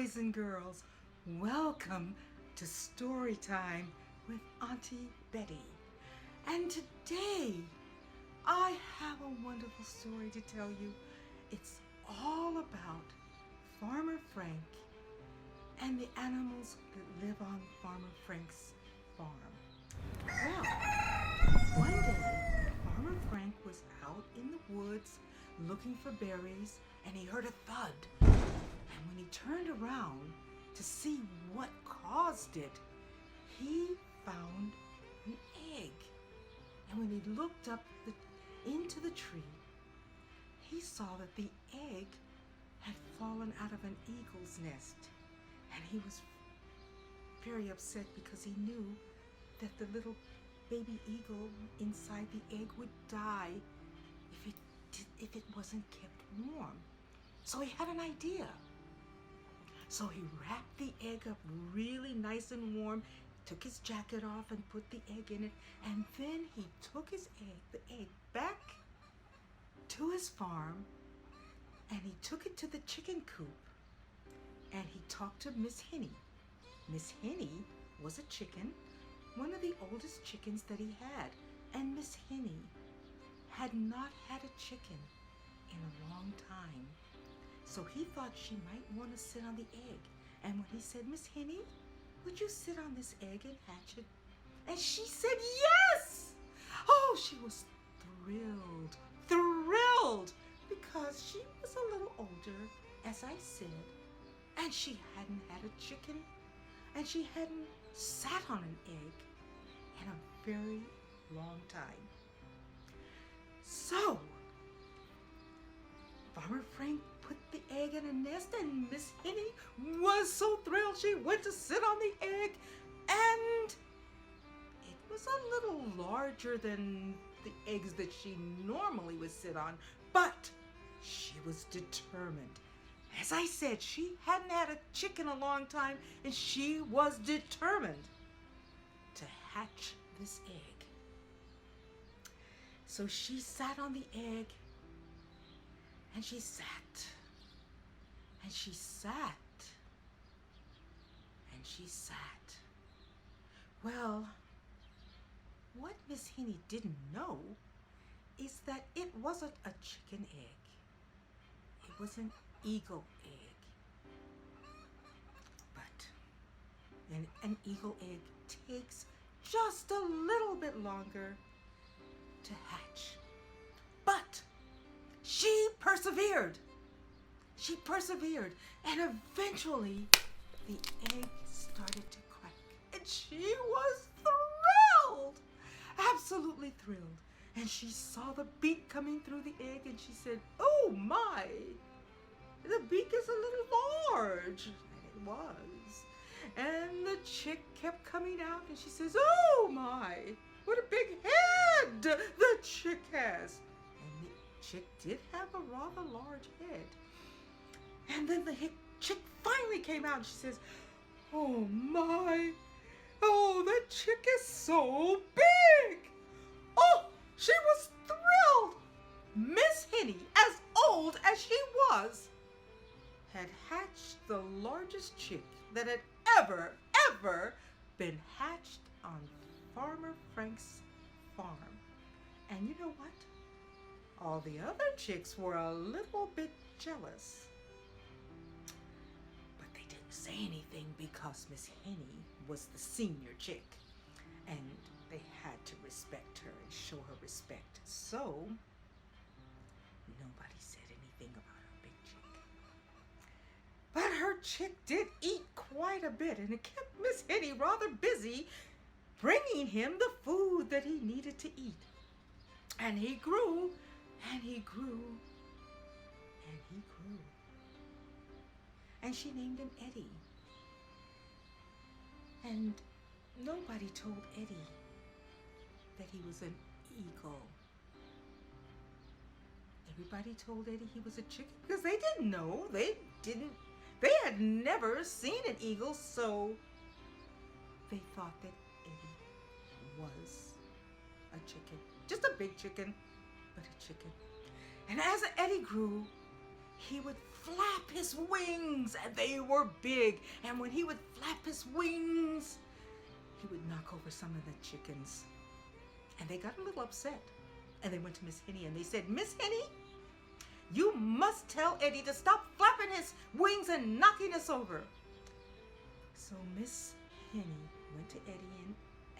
boys and girls. Welcome to Story Time with Auntie Bettye. And today, I have a wonderful story to tell you. It's all about Farmer Frank and the animals that live on Farmer Frank's farm. Well, one day, Farmer Frank was out in the woods looking for berries, and he heard a thud. And when he turned around to see what caused it, he found an egg. And when he looked up into the tree, he saw that the egg had fallen out of an eagle's nest. And he was very upset because he knew that the little baby eagle inside the egg would die if it wasn't kept warm. So he had an idea. So he wrapped the egg up really nice and warm, took his jacket off and put the egg in it, and then he took the egg back to his farm, and he took it to the chicken coop, and he talked to Miss Henny. Miss Henny was a chicken, one of the oldest chickens that he had, and Miss Henny had not had a chicken in a long time. So he thought she might want to sit on the egg. And when he said, "Miss Henny, would you sit on this egg and hatch it?" And she said, "Yes!" Oh, she was thrilled, because she was a little older, as I said, and she hadn't had a chicken, and she hadn't sat on an egg in a very long time. So, Farmer Frank put the egg in a nest, and Miss Henny was so thrilled she went to sit on the egg, and it was a little larger than the eggs that she normally would sit on, but she was determined. As I said, she hadn't had a chicken a long time, and she was determined to hatch this egg. So she sat on the egg, and she sat, and she sat, and she sat. Well, what Miss Henny didn't know is that it wasn't a chicken egg. It was an eagle egg. But an eagle egg takes just a little bit longer to hatch. But she persevered. She persevered, and eventually the egg started to crack, and she was thrilled, absolutely thrilled. And she saw the beak coming through the egg, and she said, "Oh my, the beak is a little large." And it was. And the chick kept coming out, and she says, "Oh my, what a big head the chick has." And the chick did have a rather large head. And then the chick finally came out, and she says, "Oh my, oh, the chick is so big." Oh, she was thrilled. Miss Henny, as old as she was, had hatched the largest chick that had ever been hatched on Farmer Frank's farm. And you know what? All the other chicks were a little bit jealous. But they didn't say anything because Miss Henny was the senior chick, and they had to respect her and show her respect. So nobody said anything about her big chick. But her chick did eat quite a bit, and it kept Miss Henny rather busy bringing him the food that he needed to eat. And he grew, and he grew, and he grew. And she named him Eddie. And nobody told Eddie that he was an eagle. Everybody told Eddie he was a chicken because they didn't know. They had never seen an eagle, so they thought that Eddie was a chicken. Just a big chicken, but a chicken. And as Eddie grew, he would flap his wings, and they were big. And when he would flap his wings, he would knock over some of the chickens. And they got a little upset. And they went to Miss Henny and they said, Miss Henny, you must tell Eddie to stop flapping his wings and knocking us over. So Miss Henny went to Eddie and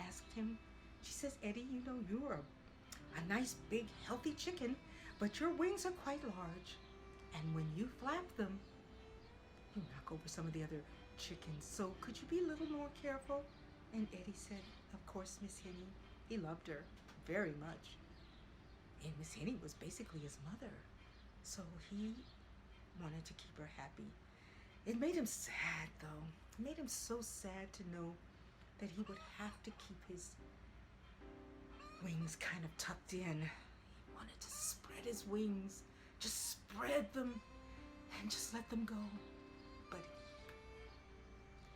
asked him, she says, Eddie, you know, you're a nice, big, healthy chicken, but your wings are quite large. And when you flap them, you knock over some of the other chickens. So could you be a little more careful? And Eddie said, of course, Miss Henny. He loved her very much. And Miss Henny was basically his mother. So he wanted to keep her happy. It made him sad, though. It made him so sad to know that he would have to keep his wings kind of tucked in. He wanted to spread his wings, just spread them and just let them go. But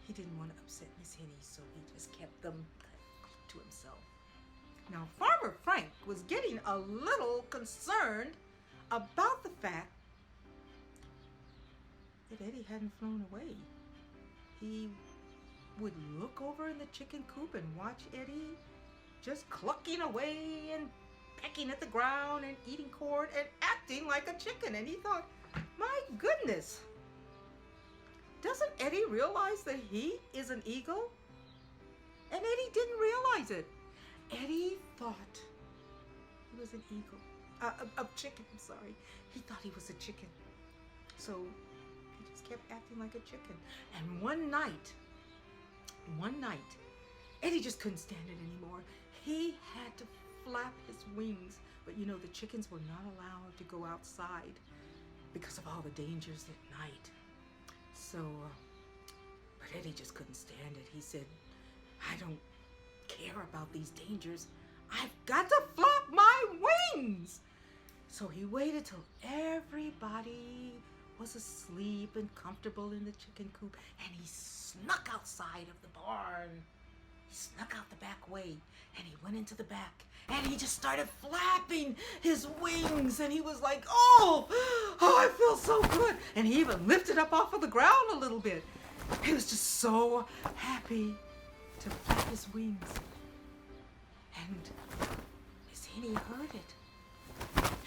he didn't want to upset Miss Henny, so he just kept them to himself. Now, Farmer Frank was getting a little concerned about the fact that Eddie hadn't flown away. He would look over in the chicken coop and watch Eddie just clucking away and pecking at the ground and eating corn and acting like a chicken. And he thought, my goodness, doesn't Eddie realize that he is an eagle? And Eddie didn't realize it. Eddie thought he was an eagle, a chicken, I'm sorry. He thought he was a chicken. So he just kept acting like a chicken. And one night, Eddie just couldn't stand it anymore. He had to flap his wings. But you know, the chickens were not allowed to go outside because of all the dangers at night. So, but Eddie just couldn't stand it. He said, I don't care about these dangers. I've got to flap my wings. So he waited till everybody was asleep and comfortable in the chicken coop, and he snuck outside of the barn. He snuck out the back way, and he went into the back, and he just started flapping his wings, and he was like, oh, I feel so good. And he even lifted up off of the ground a little bit. He was just so happy to flap his wings. And Miss Henny heard it.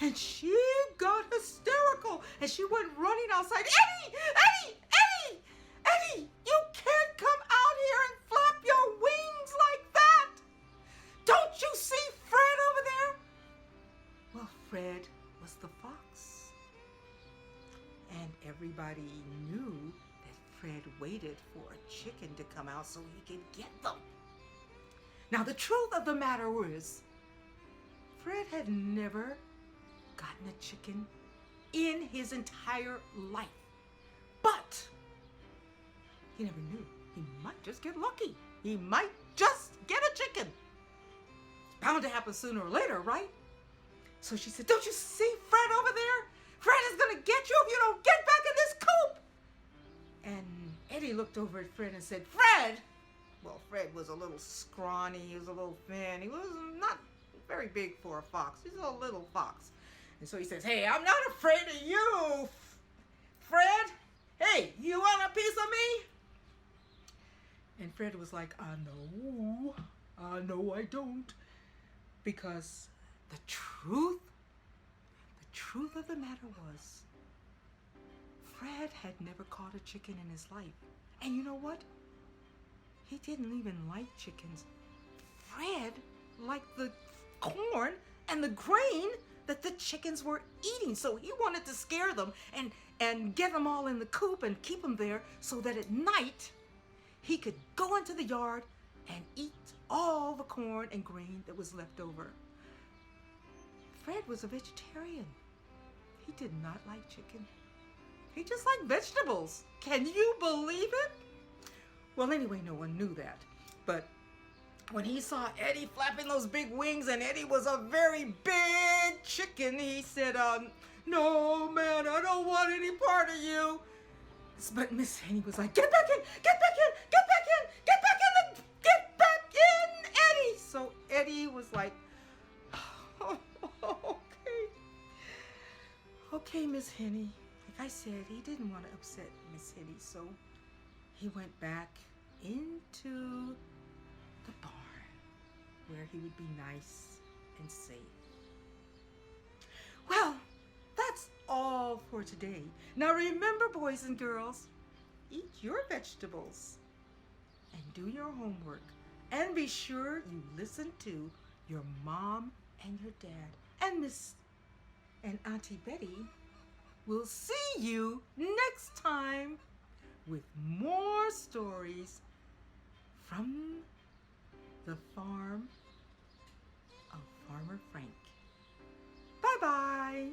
And she got hysterical. And she went running outside. Eddie! Eddie! Eddie! Eddie! You can't come out here and flap your wings like that! Don't you see Fred over there? Well, Fred was the fox. And everybody knew Fred waited for a chicken to come out so he could get them. Now, the truth of the matter is, Fred had never gotten a chicken in his entire life. But he never knew. He might just get lucky. He might just get a chicken. It's bound to happen sooner or later, right? So she said, don't you see Fred over there? Fred is going to get you if you don't get back in this coop. And Eddie looked over at Fred and said, Fred! Well, Fred was a little scrawny. He was a little thin. He was not very big for a fox. He's a little fox. And so he says, hey, I'm not afraid of you, Fred. Hey, you want a piece of me? And Fred was like, no, I don't. Because the truth of the matter was, Fred had never caught a chicken in his life. And you know what? He didn't even like chickens. Fred liked the corn and the grain that the chickens were eating. So he wanted to scare them and get them all in the coop and keep them there so that at night he could go into the yard and eat all the corn and grain that was left over. Fred was a vegetarian. He did not like chicken. He just liked vegetables. Can you believe it? Well, anyway, no one knew that. But when he saw Eddie flapping those big wings, and Eddie was a very big chicken, he said, no, man, I don't want any part of you. But Miss Henny was like, get back in, get back in, get back in, get back in, get back in, Eddie. So Eddie was like, okay, Miss Henny, I I said he didn't want to upset Miss Hitty, so he went back into the barn where he would be nice and safe. Well, that's all for today. Now remember, boys and girls, eat your vegetables and do your homework. And be sure you listen to your mom and your dad. And Miss and Auntie Bettye will see you next time with more stories from the farm of Farmer Frank. Bye-bye.